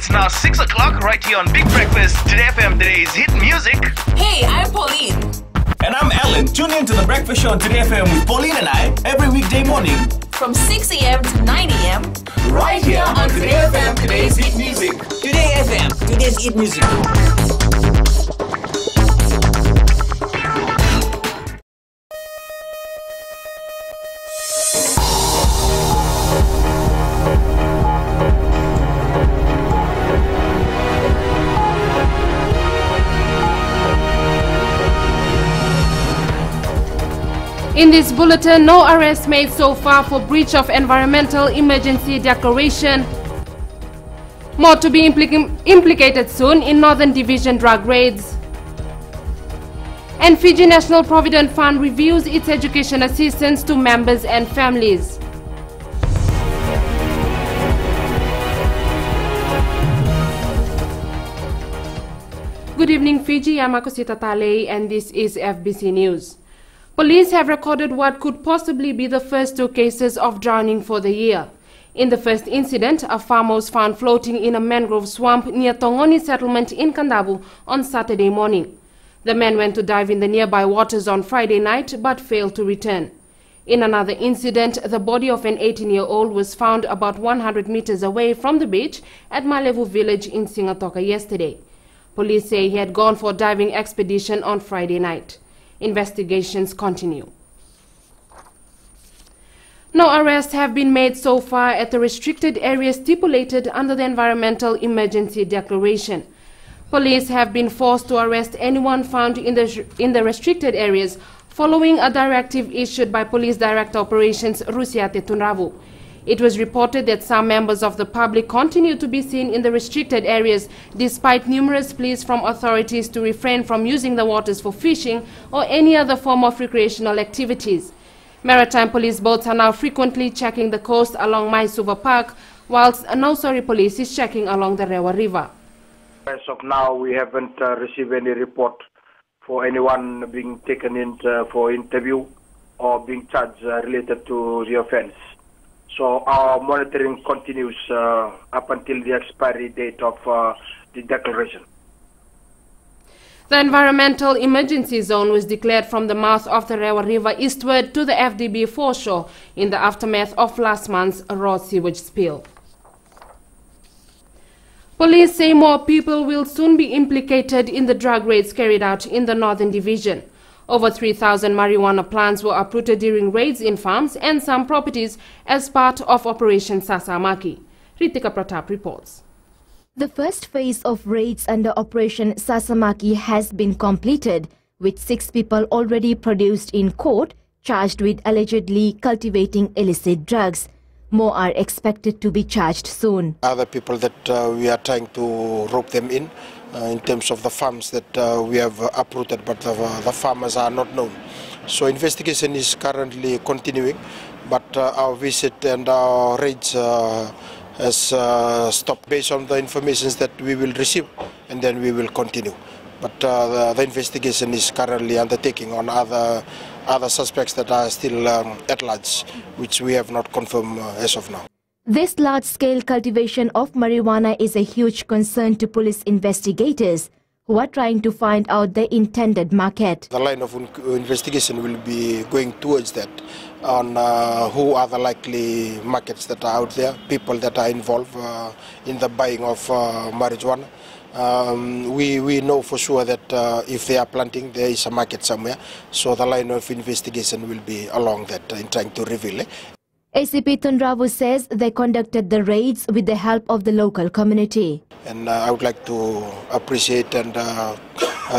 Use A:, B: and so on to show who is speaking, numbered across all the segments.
A: It's now 6 o'clock right here on Big Breakfast. Today FM, today's hit music.
B: Hey, I'm Pauline.
C: And I'm Alan. Tune in to the Breakfast Show on Today FM with Pauline and I every weekday morning
B: From 6 a.m. to 9 a.m.
C: right here on Today FM, today's hit music.
D: Today FM, today's hit music.
E: In this bulletin, no arrests made so far for breach of environmental emergency declaration. More to be implicated soon in Northern Division drug raids. And Fiji National Provident Fund reviews its education assistance to members and families. Good evening, Fiji. I'm Akosita Tale, and this is FBC News. Police have recorded what could possibly be the first 2 cases of drowning for the year. In the first incident, a farmer was found floating in a mangrove swamp near Tongoni settlement in Kandabu on Saturday morning. The man went to dive in the nearby waters on Friday night but failed to return. In another incident, the body of an 18-year-old was found about 100 meters away from the beach at Malevu village in Singatoka yesterday. Police say he had gone for a diving expedition on Friday night. Investigations continue. No arrests have been made so far at the restricted areas stipulated under the Environmental Emergency Declaration. Police have been forced to arrest anyone found in the restricted areas following a directive issued by Police Director Operations Rusiate Tunravu. It was reported that some members of the public continue to be seen in the restricted areas despite numerous pleas from authorities to refrain from using the waters for fishing or any other form of recreational activities. Maritime police boats are now frequently checking the coast along Maisuva Park, whilst Nausori police is checking along the Rewa River.
F: As of now, we haven't received any report for anyone being taken in for interview or being charged related to the offense. So our monitoring continues up until the expiry date of the declaration.
E: The environmental emergency zone was declared from the mouth of the Rewa River eastward to the FDB foreshore in the aftermath of last month's raw sewage spill. Police say more people will soon be implicated in the drug raids carried out in the Northern Division. Over 3,000 marijuana plants were uprooted during raids in farms and some properties as part of Operation Sasamaki. Ritika Pratap reports.
G: The first phase of raids under Operation Sasamaki has been completed, with 6 people already produced in court charged with allegedly cultivating illicit drugs. More are expected to be charged soon.
H: Other people that we are trying to rope them in terms of the farms that we have uprooted, but the farmers are not known. So investigation is currently continuing, but our visit and our raids has stopped based on the information that we will receive, and then we will continue. But the investigation is currently undertaking on other suspects that are still at large, which we have not confirmed as of now.
G: This large-scale cultivation of marijuana is a huge concern to police investigators, who are trying to find out the intended market.
H: The line of investigation will be going towards that, on who are the likely markets that are out there, people that are involved in the buying of marijuana. We know for sure that if they are planting, there is a market somewhere. So the line of investigation will be along that in trying to reveal it.
G: ACP Tunravu says they conducted the raids with the help of the local community.
H: And I would like to appreciate and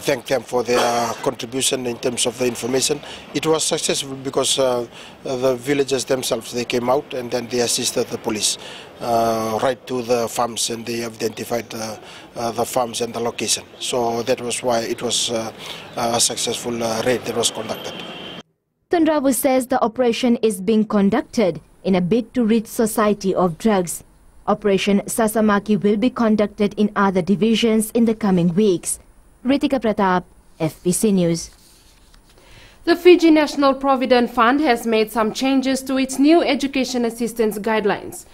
H: thank them for their contribution in terms of the information. It was successful because the villagers themselves, they came out and then they assisted the police right to the farms, and they identified the farms and the location. So that was why it was a successful raid that was conducted.
G: Tunravu says the operation is being conducted in a bid to rid society of drugs. Operation Sasamaki will be conducted in other divisions in the coming weeks. Ritika Pratap, FBC News.
E: The Fiji National Provident Fund has made some changes to its new education assistance guidelines.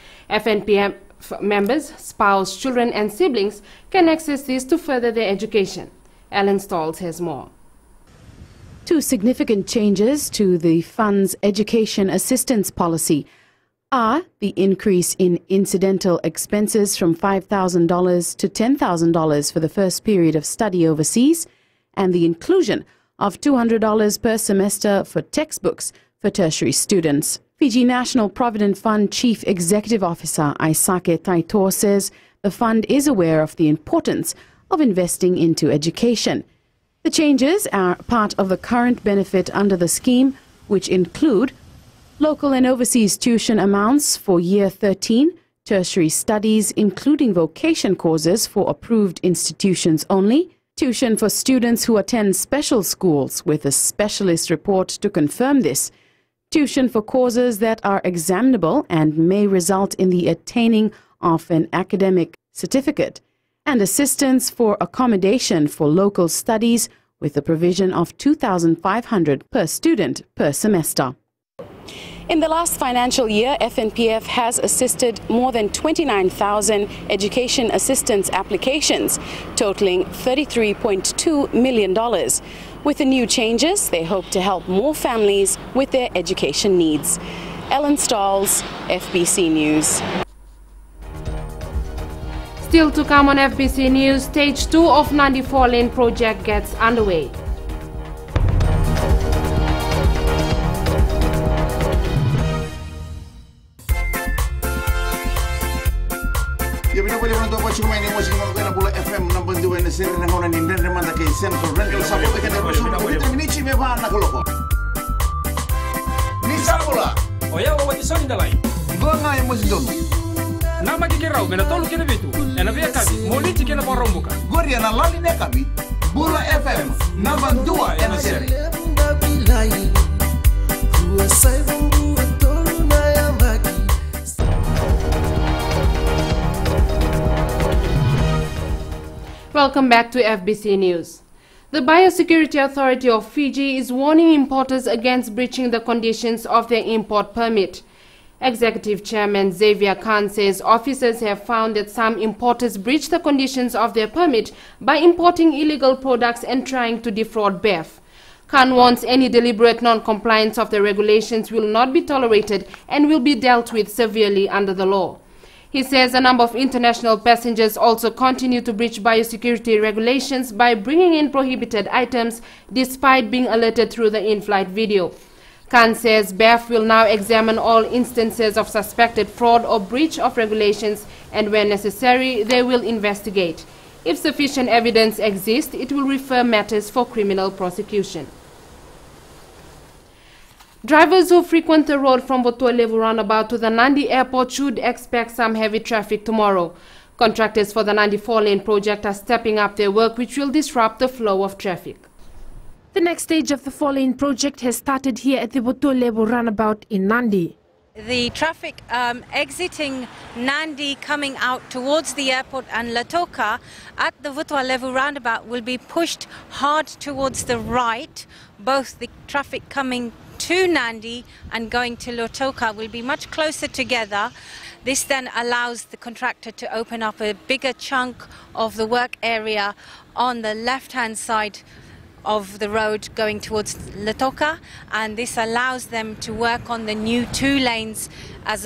E: members, spouse, children and siblings can access this to further their education. Alan Stolz has more.
I: Two significant changes to the fund's education assistance policy are the increase in incidental expenses from $5,000 to $10,000 for the first period of study overseas, and the inclusion of $200 per semester for textbooks for tertiary students. Fiji National Provident Fund Chief Executive Officer Aisake Taitor says the fund is aware of the importance of investing into education. The changes are part of the current benefit under the scheme, which include local and overseas tuition amounts for Year 13, tertiary studies including vocation courses for approved institutions only, tuition for students who attend special schools with a specialist report to confirm this, tuition for courses that are examinable and may result in the attaining of an academic certificate, and assistance for accommodation for local studies with the provision of $2,500 per student per semester. In the last financial year, FNPF has assisted more than 29,000 education assistance applications, totaling $33.2 million. With the new changes, they hope to help more families with their education needs. Ellen Stalls, FBC News.
E: Still to come on FBC News, Stage 2 of 94-lane project gets underway.
J: Ya bina boleh menonton wajib main yang wajib menonton bola FM 62 na seri na ngona ni ndende manda kay Central Rental sa bola kay Rasul ko terminichi me ba na koloko. Ni sa bola.
K: Oya wa wati soni dalai.
J: Bonga yang mesti dong.
K: Nama kikirau mena tolu kena betu. Ena via kabi moliti kena porombuka.
J: Gori na lali ne kabi. Bola FM 62 na seri.
E: Welcome back to FBC News. The Biosecurity Authority of Fiji is warning importers against breaching the conditions of their import permit. Executive Chairman Xavier Khan says officers have found that some importers breach the conditions of their permit by importing illegal products and trying to defraud BEF. Khan warns any deliberate non-compliance of the regulations will not be tolerated and will be dealt with severely under the law. He says a number of international passengers also continue to breach biosecurity regulations by bringing in prohibited items despite being alerted through the in-flight video. Khan says BEF will now examine all instances of suspected fraud or breach of regulations, and where necessary, they will investigate. If sufficient evidence exists, it will refer matters for criminal prosecution. Drivers who frequent the road from Botolevu roundabout to the Nandi airport should expect some heavy traffic tomorrow. Contractors for the 94-lane project are stepping up their work, which will disrupt the flow of traffic.
L: The next stage of the 4-lane project has started here at the Botolevu roundabout in Nandi.
M: The traffic exiting Nandi coming out towards the airport and Latoka at the Botolevu roundabout will be pushed hard towards the right. Both the traffic coming to Nandi and going to Latoka will be much closer together. This then allows the contractor to open up a bigger chunk of the work area on the left-hand side of the road going towards Latoka, and this allows them to work on the new 2 lanes as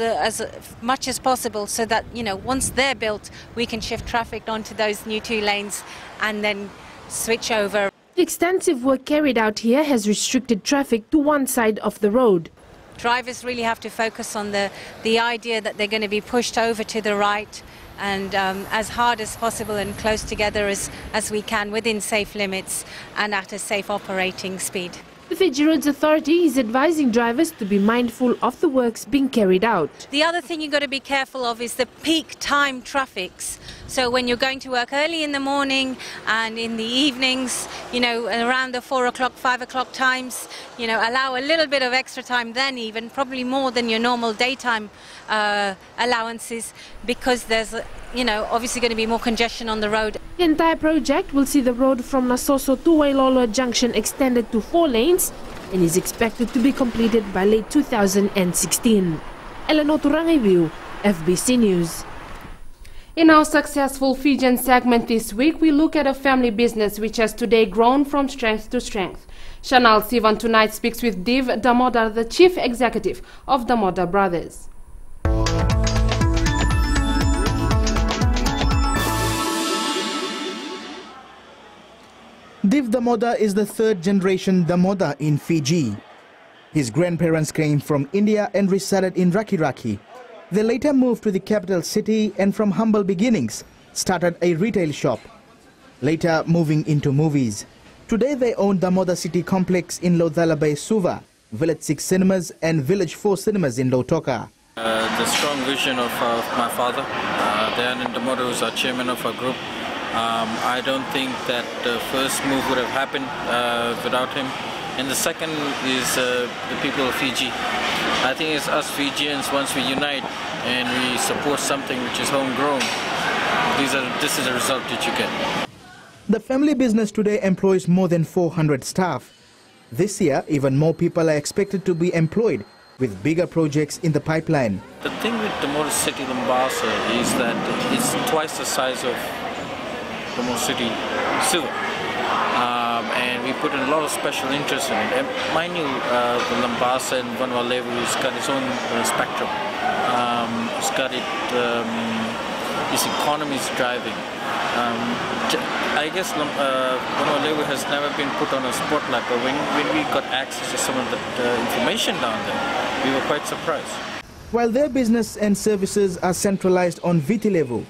M: much as possible, so that, you know, once they're built, we can shift traffic onto those new 2 lanes and then switch over.
L: The extensive work carried out here has restricted traffic to one side of the road.
M: Drivers really have to focus on the idea that they're going to be pushed over to the right and as hard as possible and close together as we can within safe limits and at a safe operating speed.
L: The Fiji Roads Authority is advising drivers to be mindful of the works being carried out.
M: The other thing you've got to be careful of is the peak time traffics. So when you're going to work early in the morning and in the evenings, you know, around the 4 o'clock, 5 o'clock times, you know, allow a little bit of extra time then, even probably more than your normal daytime allowances, because there's, you know, obviously going to be more congestion on the road.
L: The entire project will see the road from Nasoso to Wailolo Junction extended to 4 lanes and is expected to be completed by late 2016. Eleanor Turangay View, FBC News.
E: In our successful Fijian segment this week, we look at a family business which has today grown from strength to strength. Chanel Sivan tonight speaks with Div Damoda, the chief executive of Damoda Brothers.
N: Div Damoda is the third generation Damoda in Fiji. His grandparents came from India and resided in Rakiraki. They later moved to the capital city and from humble beginnings started a retail shop, later moving into movies. Today they own Damoda City Complex in Lodhala Bay Suva, Village 6 Cinemas and Village 4 Cinemas in Lautoka.
O: The strong vision of my father, Dayanan Damoda, who's our chairman of our group. I don't think that the first move would have happened without him. And the second is the people of Fiji. I think it's us Fijians, once we unite and we support something which is homegrown, this is the result that you get.
N: The family business today employs more than 400 staff. This year, even more people are expected to be employed with bigger projects in the pipeline.
O: The thing with Damoda City Lambasa is that it's twice the size of Damoda City Silver. And we put in a lot of special interest in it. And mind you, the Lambasa and Vanuatu has got its own spectrum. It's got its economy is driving. I guess Vanuatu has never been put on a spotlight, but when we got access to some of the information down there, we were quite surprised.
N: While their business and services are centralized on Viti level,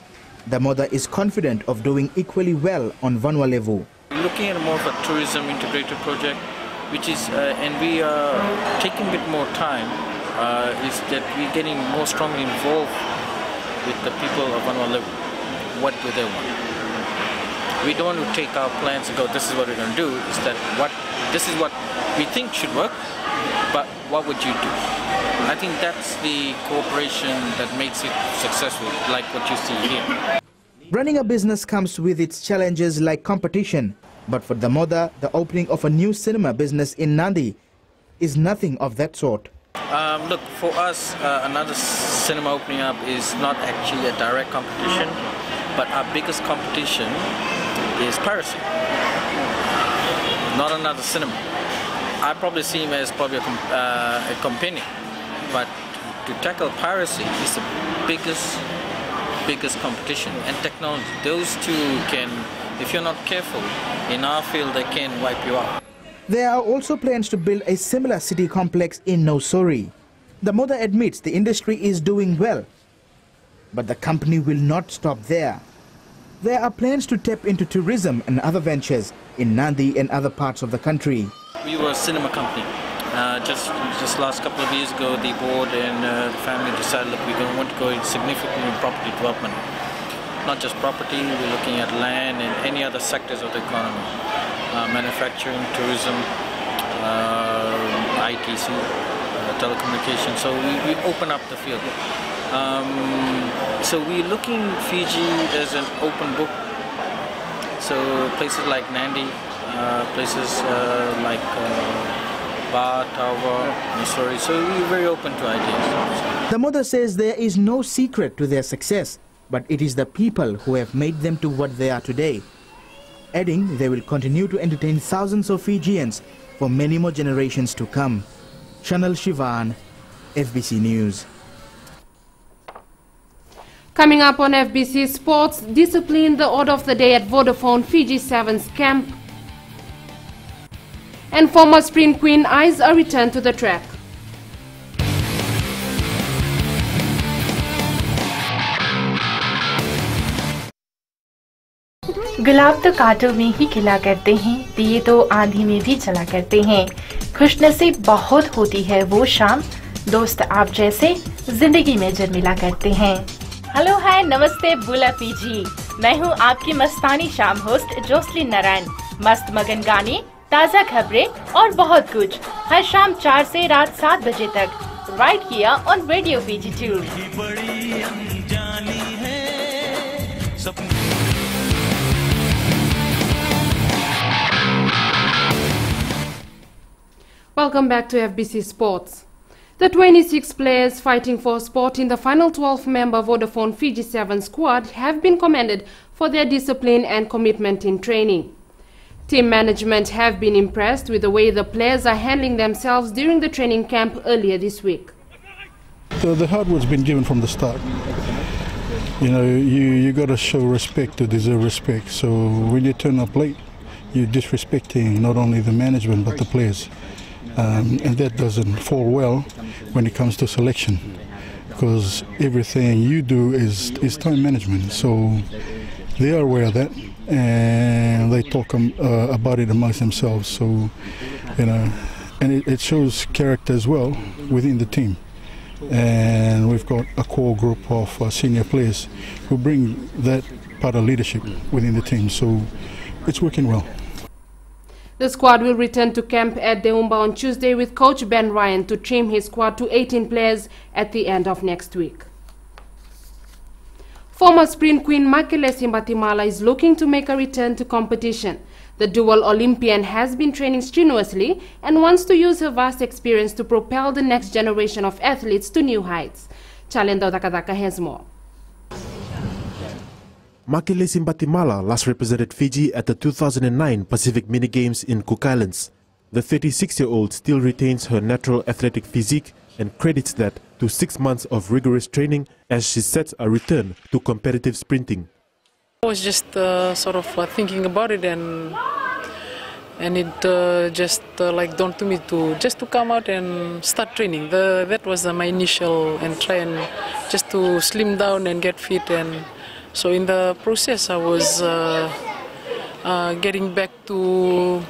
N: Damoda is confident of doing equally well on Vanuatu level.
O: We're looking at more of a tourism integrated project, which is, and we are taking a bit more time, is that we're getting more strongly involved with the people of Vanuatu. What do they want? We don't want to take our plans and go, this is what we're going to do. Is that this is what we think should work, but what would you do? I think that's the cooperation that makes it successful, like what you see here.
N: Running a business comes with its challenges like competition, but for Damoda, the opening of a new cinema business in Nandi is nothing of that sort.
O: Look, for us, another cinema opening up is not actually a direct competition, but our biggest competition is piracy, not another cinema. I probably see him as probably a companion, but to tackle piracy is the biggest competition, and technology. Those two can, if you're not careful, in our field they can wipe you out.
N: There are also plans to build a similar city complex in Nosori. Damoda admits the industry is doing well, but the company will not stop there. There are plans to tap into tourism and other ventures in Nandi and other parts of the country.
O: We were a cinema company. Just last couple of years ago, the board and the family decided that we're going to want to go in significantly in property development. Not just property, we're looking at land and any other sectors of the economy. Manufacturing, tourism, ITC, telecommunications. So we open up the field. So we're looking Fiji as an open book. So places like Nandi, places like Ba, Tawa, Nosori. So we're very open to ideas.
N: Damoda says there is no secret to their success, but it is the people who have made them to what they are today. Adding, they will continue to entertain thousands of Fijians for many more generations to come. Chanel Shivan, FBC News.
E: Coming up on FBC Sports, discipline the order of the day at Vodafone Fiji Sevens camp. And former sprint queen eyes a return to the track.
P: गुलाब तो कांटों में ही खिला करते हैं, दिए तो आंधी में भी चला करते हैं। खुशनसीब बहुत होती है वो शाम, दोस्त आप जैसे जिंदगी में जन्मिला करते हैं। हेलो हाय नमस्ते बुला पीजी, मैं हूँ आपकी मस्तानी शाम होस्ट जोसलिन नारायण। मस्त मगन गाने, ताज़ा खबरें और बहुत कुछ हर शाम 4 से रात 7 बजे तक राइट किया on radio PG2।
E: Welcome back to FBC Sports. The 26 players fighting for sport in the final 12-member Vodafone Fiji 7 squad have been commended for their discipline and commitment in training. Team management have been impressed with the way the players are handling themselves during the training camp earlier this week.
Q: The hard work's been given from the start. You know, you got to show respect to deserve respect. So when you turn up late, you're disrespecting not only the management but the players. And that doesn't fall well when it comes to selection, because everything you do is time management. So they are aware of that, and they talk about it amongst themselves. So, you know, and it shows character as well within the team. And we've got a core group of senior players who bring that part of leadership within the team. So it's working well.
E: The squad will return to camp at Deumba on Tuesday with coach Ben Ryan to trim his squad to 18 players at the end of next week. Former sprint queen Makelesi Mbatimala is looking to make a return to competition. The dual Olympian has been training strenuously and wants to use her vast experience to propel the next generation of athletes to new heights. Chalendo Takataka has more.
R: Makelesi Mbatimala last represented Fiji at the 2009 Pacific Mini Games in Cook Islands. The 36-year-old still retains her natural athletic physique and credits that to 6 months of rigorous training as she sets a return to competitive sprinting.
S: I was just sort of thinking about it, and it just like dawned to me to come out and start training. That was my initial and try and just to slim down and get fit. And so in the process, I was getting back to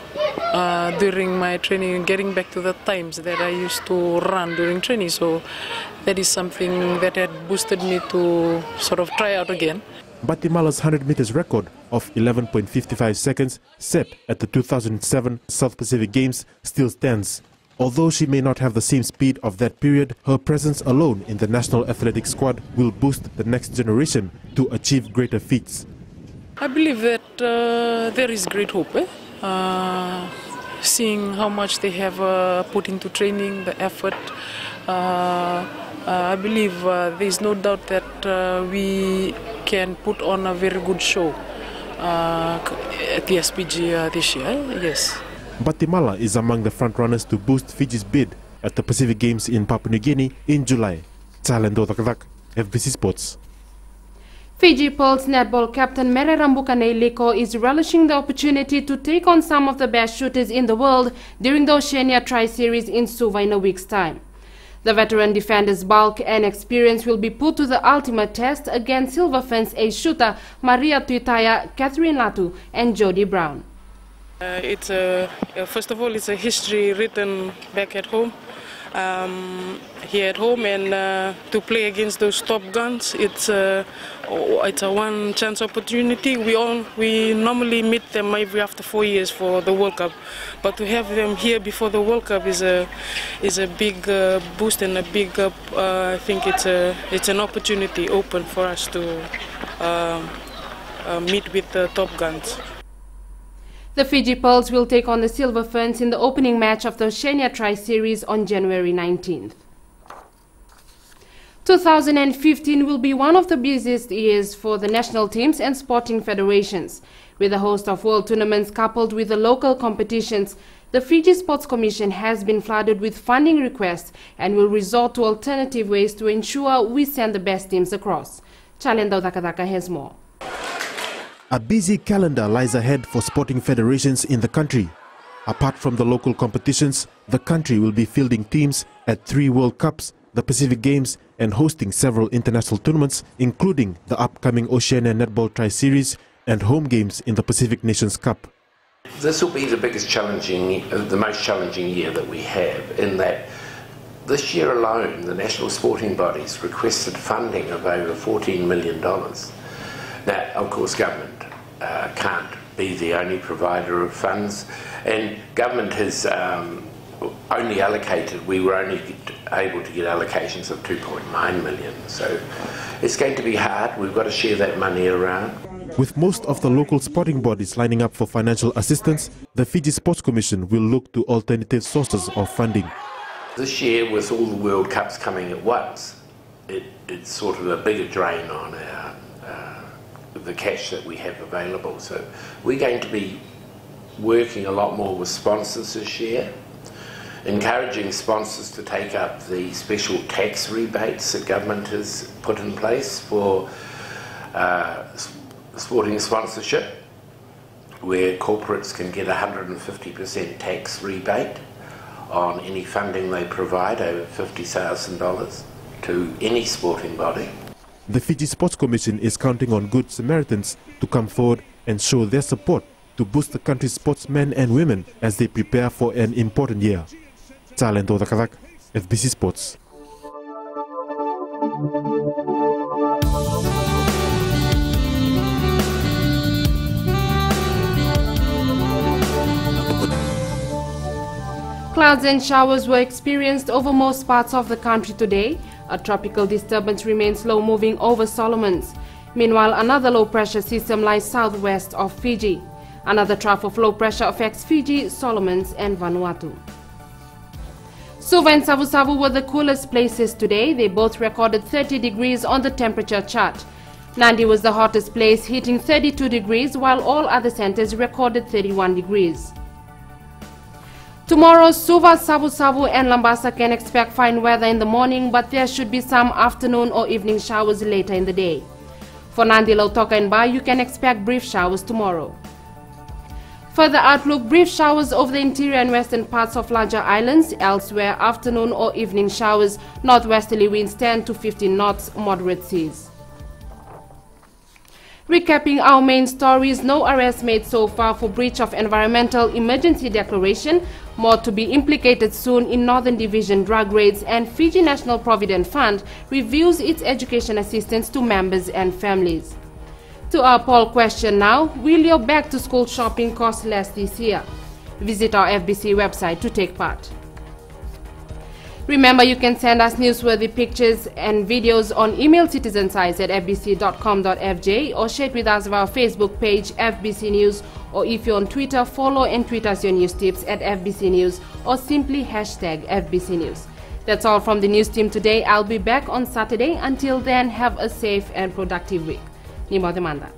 S: during my training, getting back to the times that I used to run during training. So that is something that had boosted me to sort of try out again.
R: Mbatimala's 100 meters record of 11.55 seconds set at the 2007 South Pacific Games still stands. Although she may not have the same speed of that period, her presence alone in the national athletic squad will boost the next generation to achieve greater feats.
S: I believe that there is great hope. Seeing how much they have put into training, the effort, I believe there is no doubt that we can put on a very good show at the SPG this year, yes.
R: Mbatimala is among the front-runners to boost Fiji's bid at the Pacific Games in Papua New Guinea in July. Chalendo Takataka, FBC Sports.
E: Fiji Pearls netball captain Mere Rambukane Liko is relishing the opportunity to take on some of the best shooters in the world during the Oceania Tri-Series in Suva in a week's time. The veteran defender's bulk and experience will be put to the ultimate test against Silver Fence ace shooter Maria Tuitaya, Catherine Latu and Jodie Brown.
S: First of all, it's a history written back at home. Here at home, and to play against those top guns, it's a one chance opportunity. We normally meet them every after 4 years for the World Cup, but to have them here before the World Cup is a big boost and a big I think it's an opportunity open for us to meet with the top guns.
E: The Fiji Pearls will take on the Silver Ferns in the opening match of the Oceania Tri-Series on January 19th. 2015 will be one of the busiest years for the national teams and sporting federations. With a host of world tournaments coupled with the local competitions, the Fiji Sports Commission has been flooded with funding requests and will resort to alternative ways to ensure we send the best teams across. Chalendo Takataka has more.
R: A busy calendar lies ahead for sporting federations in the country. Apart from the local competitions, the country will be fielding teams at 3 World Cups, the Pacific Games, and hosting several international tournaments, including the upcoming Oceania Netball Tri-Series and home games in the Pacific Nations Cup.
T: This will be the the most challenging year that we have, in that this year alone, the national sporting bodies requested funding of over $14 million. Now, of course, government can't be the only provider of funds, and government has only allocated, we were only able to get allocations of 2.9 million. So it's going to be hard. We've got to share that money around.
R: With most of the local sporting bodies lining up for financial assistance, the Fiji Sports Commission will look to alternative sources of funding.
T: This year, with all the World Cups coming at once, it's sort of a bigger drain on the cash that we have available. So we're going to be working a lot more with sponsors this year, encouraging sponsors to take up the special tax rebates that government has put in place for sporting sponsorship, where corporates can get 150% tax rebate on any funding they provide over $50,000 to any sporting body.
R: The Fiji Sports Commission is counting on good Samaritans to come forward and show their support to boost the country's sportsmen and women as they prepare for an important year. Talento Dakadak, FBC Sports.
E: Clouds and showers were experienced over most parts of the country today. A tropical disturbance remains slow-moving over Solomons. Meanwhile, another low-pressure system lies southwest of Fiji. Another trough of low pressure affects Fiji, Solomons and Vanuatu. Suva and Savu-Savu were the coolest places today. They both recorded 30 degrees on the temperature chart. Nandi was the hottest place, hitting 32 degrees, while all other centers recorded 31 degrees. Tomorrow, Suva, Savu-Savu and Lambasa can expect fine weather in the morning, but there should be some afternoon or evening showers later in the day. For Nandi, Lautoka and Ba, you can expect brief showers tomorrow. Further outlook, brief showers over the interior and western parts of larger islands. Elsewhere, afternoon or evening showers. Northwesterly winds 10 to 15 knots, moderate seas. Recapping our main stories, no arrests made so far for breach of environmental emergency declaration. More to be implicated soon in Northern Division drug raids, and Fiji National Provident Fund reviews its education assistance to members and families. To our poll question now, will your back-to-school shopping cost less this year? Visit our FBC website to take part. Remember, you can send us newsworthy pictures and videos on email citizensize@fbc.com.fj or share it with us via our Facebook page, FBC News, or if you're on Twitter, follow and tweet us your news tips at FBC News or simply hashtag FBC News. That's all from the news team today. I'll be back on Saturday. Until then, have a safe and productive week. Nimo Demanda.